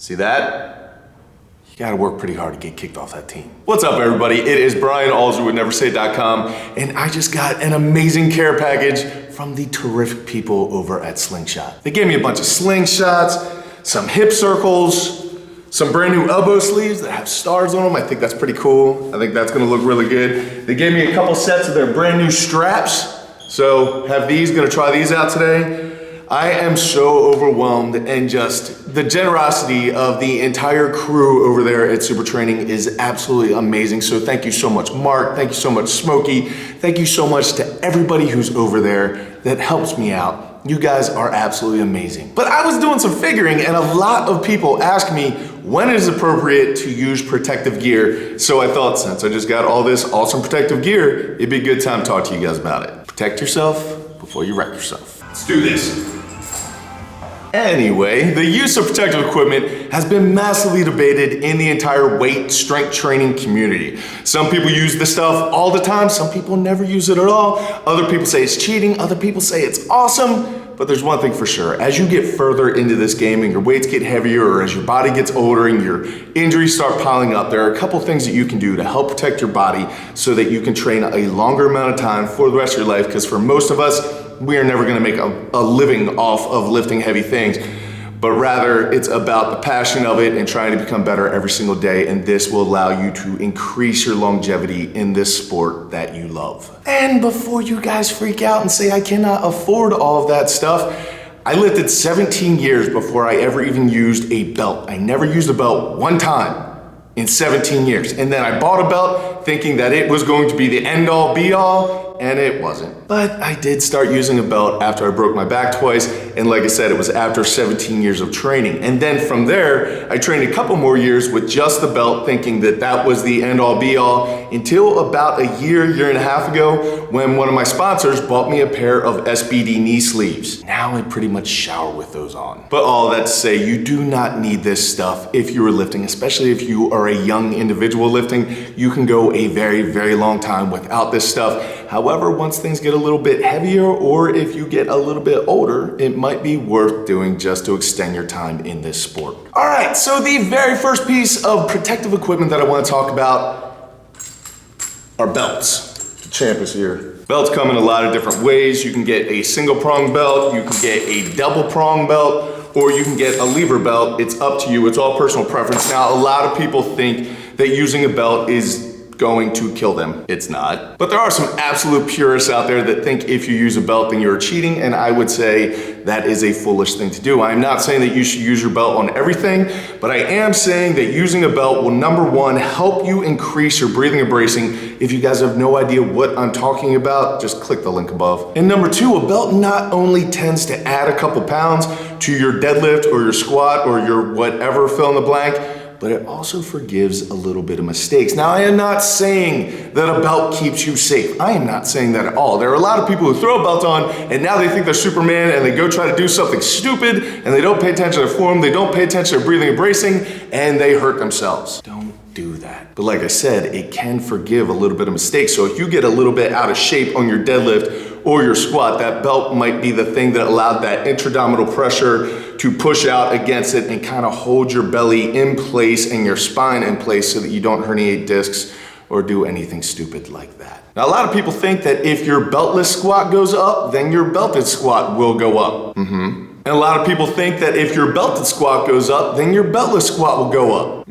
See that? You gotta work pretty hard to get kicked off that team. What's up, everybody? It is Brian Alsruhe with NeverSay.com, and I just got an amazing care package from the terrific people over at Slingshot. They gave me a bunch of slingshots, some hip circles, some brand new elbow sleeves that have stars on them. I think that's pretty cool. I think that's gonna look really good. They gave me a couple sets of their brand new straps. So have these, gonna try these out today. I am so overwhelmed, and just the generosity of the entire crew over there at Super Training is absolutely amazing. So thank you so much, Mark. Thank you so much, Smokey. Thank you so much to everybody who's over there that helps me out. You guys are absolutely amazing. But I was doing some figuring, and a lot of people ask me when it is appropriate to use protective gear. So I thought, since I just got all this awesome protective gear, it'd be a good time to talk to you guys about it. Protect yourself before you wreck yourself. Let's do this. Anyway, the use of protective equipment has been massively debated in the entire weight strength training community. Some people use this stuff all the time, some people never use it at all. Other people say it's cheating, other people say it's awesome. But there's one thing for sure, as you get further into this game and your weights get heavier, or as your body gets older and your injuries start piling up, there are a couple things that you can do to help protect your body so that you can train a longer amount of time for the rest of your life, because for most of us, we are never gonna make a living off of lifting heavy things, but rather it's about the passion of it and trying to become better every single day, and this will allow you to increase your longevity in this sport that you love. And before you guys freak out and say I cannot afford all of that stuff, I lifted 17 years before I ever even used a belt. I never used a belt one time in 17 years. And then I bought a belt thinking that it was going to be the end all be all, and it wasn't. But I did start using a belt after I broke my back twice, and like I said, it was after 17 years of training. And then from there, I trained a couple more years with just the belt, thinking that that was the end all be all, until about a year and a half ago, when one of my sponsors bought me a pair of SBD knee sleeves. Now I pretty much shower with those on. But all that to say, you do not need this stuff if you are lifting, especially if you are a young individual lifting. You can go a very, very long time without this stuff. However, once things get a little bit heavier, or if you get a little bit older, it might be worth doing just to extend your time in this sport. All right, so the very first piece of protective equipment that I want to talk about are belts. The champ is here. Belts come in a lot of different ways. You can get a single prong belt, you can get a double prong belt, or you can get a lever belt. It's up to you, it's all personal preference. Now, a lot of people think that using a belt is going to kill them. It's not. But there are some absolute purists out there that think if you use a belt then you're cheating, and I would say that is a foolish thing to do. I'm not saying that you should use your belt on everything, but I am saying that using a belt will, number one, help you increase your breathing and bracing. If you guys have no idea what I'm talking about, just click the link above. And number two, a belt not only tends to add a couple pounds to your deadlift or your squat or your whatever fill in the blank, but it also forgives a little bit of mistakes. Now, I am not saying that a belt keeps you safe. I am not saying that at all. There are a lot of people who throw a belt on and now they think they're Superman, and they go try to do something stupid and they don't pay attention to form, they don't pay attention to breathing and bracing, and they hurt themselves. Don't do that. But like I said, it can forgive a little bit of mistakes. So if you get a little bit out of shape on your deadlift or your squat, that belt might be the thing that allowed that intraabdominal pressure to push out against it and kind of hold your belly in place and your spine in place so that you don't herniate discs or do anything stupid like that. Now, a lot of people think that if your beltless squat goes up, then your belted squat will go up. And a lot of people think that if your belted squat goes up, then your beltless squat will go up.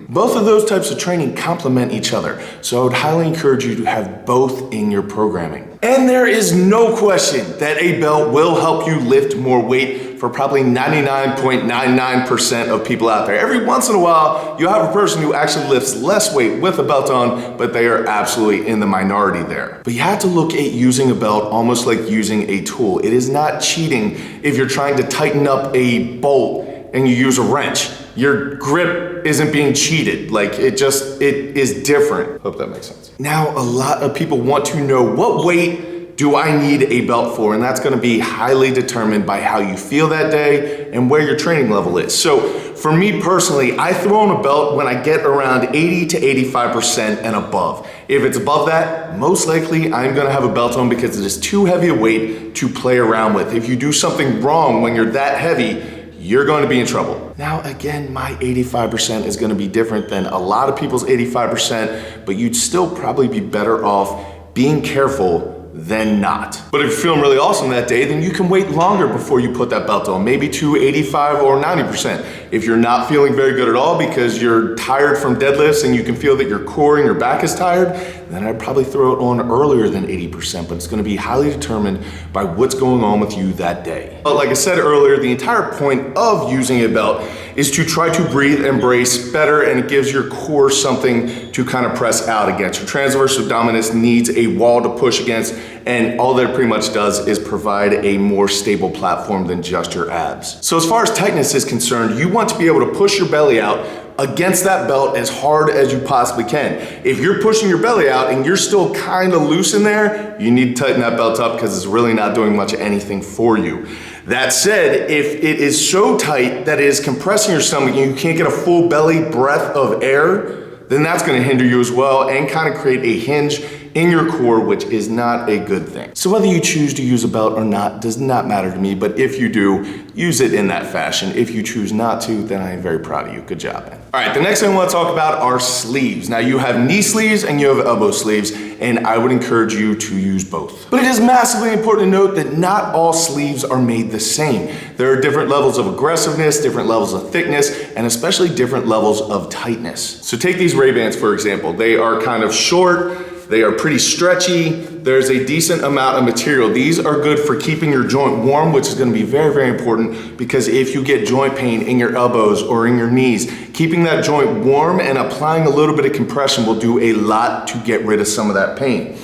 Both of those types of training complement each other, so I would highly encourage you to have both in your programming. And there is no question that a belt will help you lift more weight for probably 99.99% of people out there. Every once in a while, you have a person who actually lifts less weight with a belt on, but they are absolutely in the minority there. But you have to look at using a belt almost like using a tool. It is not cheating if you're trying to tighten up a bolt and you use a wrench. Your grip isn't being cheated. Like, it is different. Hope that makes sense. Now, a lot of people want to know, what weight do I need a belt for? And that's gonna be highly determined by how you feel that day and where your training level is. So for me personally, I throw on a belt when I get around 80 to 85% and above. If it's above that, most likely I'm gonna have a belt on because it is too heavy a weight to play around with. If you do something wrong when you're that heavy, you're going to be in trouble. Now, again, my 85% is going to be different than a lot of people's 85%, but you'd still probably be better off being careful than not. But if you're feeling really awesome that day, then you can wait longer before you put that belt on, maybe to 85 or 90%. If you're not feeling very good at all because you're tired from deadlifts and you can feel that your core and your back is tired, then I'd probably throw it on earlier than 80%, but it's gonna be highly determined by what's going on with you that day. But like I said earlier, the entire point of using a belt is to try to breathe and brace better, and it gives your core something to kind of press out against. Your transverse abdominis needs a wall to push against, and all that it pretty much does is provide a more stable platform than just your abs. So as far as tightness is concerned, you want to be able to push your belly out against that belt as hard as you possibly can. If you're pushing your belly out and you're still kind of loose in there, you need to tighten that belt up because it's really not doing much of anything for you. That said, if it is so tight that it is compressing your stomach and you can't get a full belly breath of air, then that's gonna hinder you as well and kind of create a hinge in your core, which is not a good thing. So whether you choose to use a belt or not does not matter to me, but if you do, use it in that fashion. If you choose not to, then I am very proud of you. Good job, man. All right, the next thing I want to talk about are sleeves. Now you have knee sleeves and you have elbow sleeves, and I would encourage you to use both. But it is massively important to note that not all sleeves are made the same. There are different levels of aggressiveness, different levels of thickness, and especially different levels of tightness. So take these Ray-Bans, for example. They are kind of short, they are pretty stretchy, there's a decent amount of material. These are good for keeping your joint warm, which is gonna be very, very important, because if you get joint pain in your elbows or in your knees, keeping that joint warm and applying a little bit of compression will do a lot to get rid of some of that pain.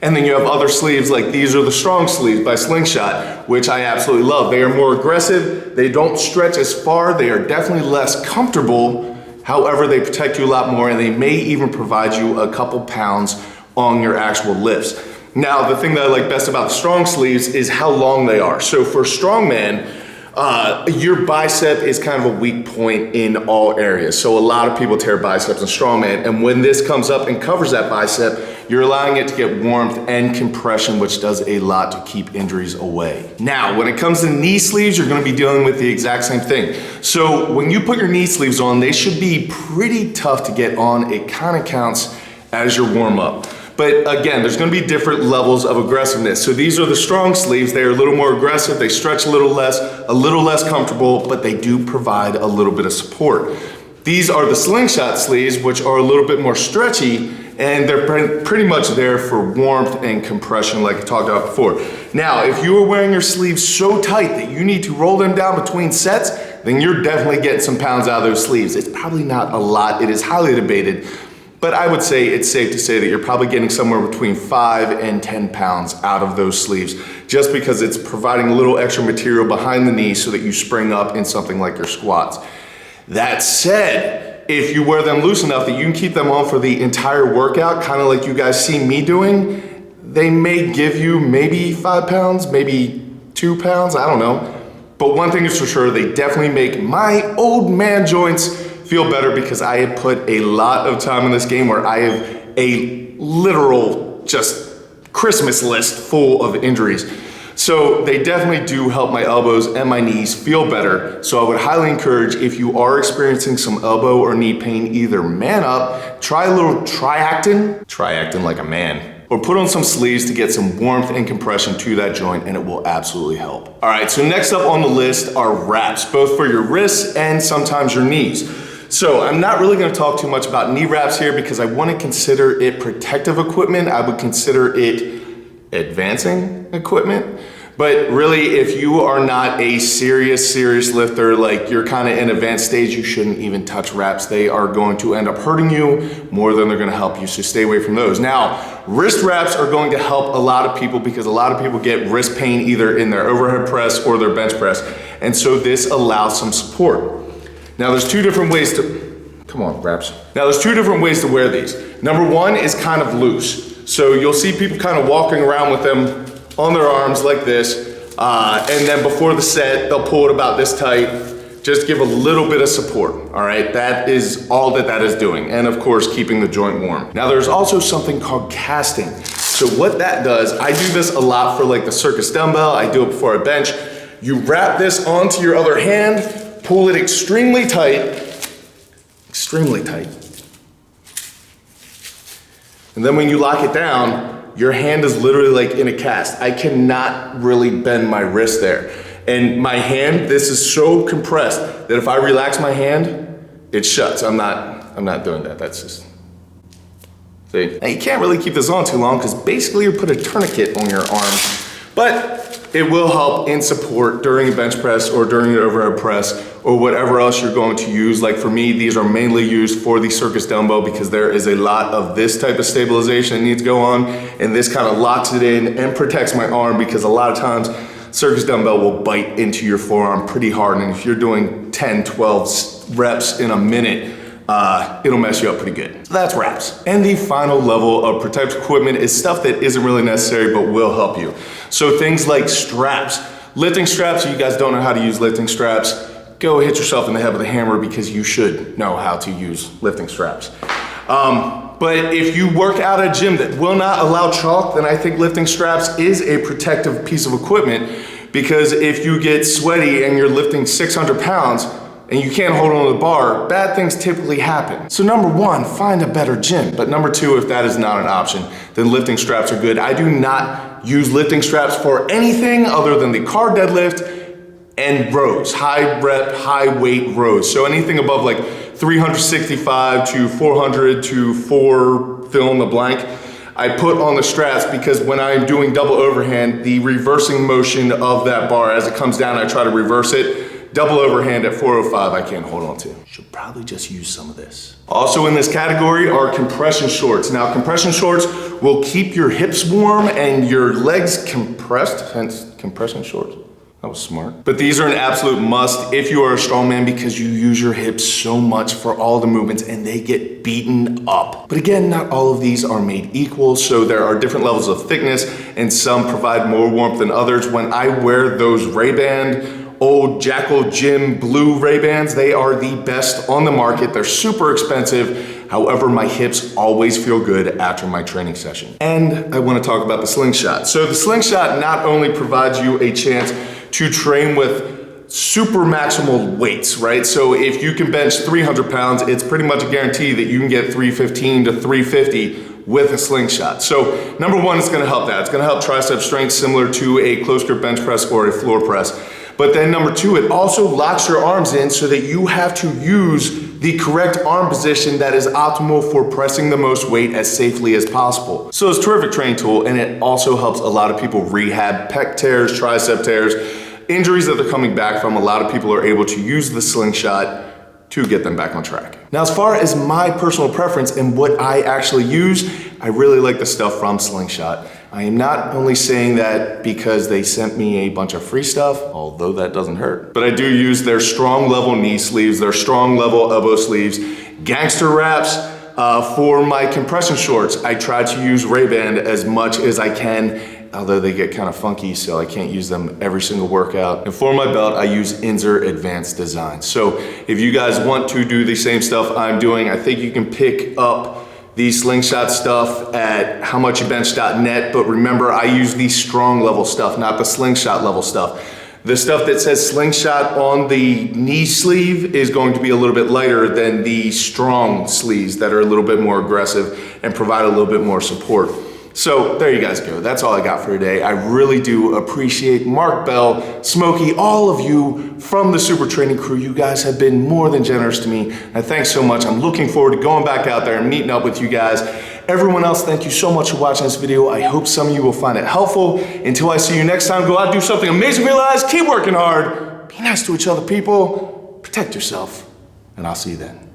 And then you have other sleeves, like these are the strong sleeves by Slingshot, which I absolutely love. They are more aggressive, they don't stretch as far, they are definitely less comfortable. However, they protect you a lot more, and they may even provide you a couple pounds on your actual lifts. Now, the thing that I like best about the strong sleeves is how long they are. So for strongman, your bicep is kind of a weak point in all areas. So a lot of people tear biceps in strongman, and when this comes up and covers that bicep, you're allowing it to get warmth and compression, which does a lot to keep injuries away. Now, when it comes to knee sleeves, you're gonna be dealing with the exact same thing. So when you put your knee sleeves on, they should be pretty tough to get on. It kind of counts as your warm up. But again, there's gonna be different levels of aggressiveness. So these are the strong sleeves. They are a little more aggressive. They stretch a little less comfortable, but they do provide a little bit of support. These are the Slingshot sleeves, which are a little bit more stretchy, and they're pretty much there for warmth and compression like I talked about before. Now, if you are wearing your sleeves so tight that you need to roll them down between sets, then you're definitely getting some pounds out of those sleeves. It's probably not a lot. It is highly debated. But I would say it's safe to say that you're probably getting somewhere between 5 and 10 pounds out of those sleeves, just because it's providing a little extra material behind the knee so that you spring up in something like your squats. That said, if you wear them loose enough that you can keep them on for the entire workout, kind of like you guys see me doing, they may give you maybe 5 pounds, maybe 2 pounds, I don't know. But one thing is for sure, they definitely make my old man joints feel better, because I have put a lot of time in this game where I have a literal just Christmas list full of injuries. So they definitely do help my elbows and my knees feel better. So I would highly encourage, if you are experiencing some elbow or knee pain, either man up, try a little triactin like a man, or put on some sleeves to get some warmth and compression to that joint, and it will absolutely help. All right, so next up on the list are wraps, both for your wrists and sometimes your knees. So I'm not really gonna talk too much about knee wraps here, because I wanna consider it protective equipment. I would consider it advancing equipment. But really, if you are not a serious lifter, like you're kind of in advanced stage, you shouldn't even touch wraps. They are going to end up hurting you more than they're gonna help you, so stay away from those. Now, wrist wraps are going to help a lot of people, because a lot of people get wrist pain either in their overhead press or their bench press. And so this allows some support. Now there's two different ways to, come on, wraps. Now there's two different ways to wear these. Number one is kind of loose. So you'll see people kind of walking around with them on their arms like this, and then before the set, they'll pull it about this tight, just give a little bit of support, all right? That is all that is doing, and of course, keeping the joint warm. Now there's also something called casting. So what that does, I do this a lot for like the circus dumbbell, I do it before I bench. You wrap this onto your other hand, pull it extremely tight, and then when you lock it down, your hand is literally like in a cast. I cannot really bend my wrist there. And my hand, this is so compressed that if I relax my hand, it shuts. I'm not doing that. That's just, see? Now you can't really keep this on too long because basically you put a tourniquet on your arm, but it will help in support during a bench press or during an overhead press or whatever else you're going to use. Like for me, these are mainly used for the circus dumbbell because there is a lot of this type of stabilization that needs to go on, and this kind of locks it in and protects my arm because a lot of times circus dumbbell will bite into your forearm pretty hard, and if you're doing 10, 12 reps in a minute, it'll mess you up pretty good. So that's wraps. And the final level of protective equipment is stuff that isn't really necessary but will help you. So things like straps. Lifting straps, if you guys don't know how to use lifting straps, go hit yourself in the head with a hammer because you should know how to use lifting straps. But if you work out at a gym that will not allow chalk, then I think lifting straps is a protective piece of equipment, because if you get sweaty and you're lifting 600 pounds and you can't hold on to the bar, bad things typically happen. So number one, find a better gym. But number two, if that is not an option, then lifting straps are good. I do not use lifting straps for anything other than the car deadlift and rows, high rep, high weight rows. So anything above like 365 to 400 to 4 fill in the blank, I put on the straps because when I'm doing double overhand, the reversing motion of that bar as it comes down, I try to reverse it. Double overhand at 405, I can't hold on to. Should probably just use some of this. Also in this category are compression shorts. Now compression shorts will keep your hips warm and your legs compressed, hence compression shorts. That was smart. But these are an absolute must if you are a strongman because you use your hips so much for all the movements and they get beaten up. But again, not all of these are made equal, so there are different levels of thickness and some provide more warmth than others. When I wear those Ray-Ban old Jackal Gym blue Ray-Bans, they are the best on the market. They're super expensive. However, my hips always feel good after my training session. And I want to talk about the slingshot. So the slingshot not only provides you a chance to train with super maximal weights, right? So if you can bench 300 pounds, it's pretty much a guarantee that you can get 315 to 350 with a slingshot. So number one, it's gonna help that. It's gonna help tricep strength similar to a close grip bench press or a floor press. But then number two, it also locks your arms in so that you have to use the correct arm position that is optimal for pressing the most weight as safely as possible. So it's a terrific training tool, and it also helps a lot of people rehab pec tears, tricep tears, injuries that they're coming back from. A lot of people are able to use the slingshot to get them back on track. Now, as far as my personal preference and what I actually use, I really like the stuff from Slingshot. I am not only saying that because they sent me a bunch of free stuff, although that doesn't hurt, but I do use their strong level knee sleeves, their strong level elbow sleeves, gangster wraps. For my compression shorts, I try to use Ray-Ban as much as I can, although they get kind of funky, so I can't use them every single workout. And for my belt, I use Inzer Advanced Design. So if you guys want to do the same stuff I'm doing, I think you can pick up the Slingshot stuff at howmuchyoubench.net, but remember, I use the strong level stuff, not the Slingshot level stuff. The stuff that says Slingshot on the knee sleeve is going to be a little bit lighter than the strong sleeves that are a little bit more aggressive and provide a little bit more support. So there you guys go. That's all I got for today. I really do appreciate Mark Bell, Smokey, all of you from the Super Training crew. You guys have been more than generous to me. And thanks so much. I'm looking forward to going back out there and meeting up with you guys. Everyone else, thank you so much for watching this video. I hope some of you will find it helpful. Until I see you next time, go out and do something amazing for your lives. Keep working hard. Be nice to each other, people. Protect yourself. And I'll see you then.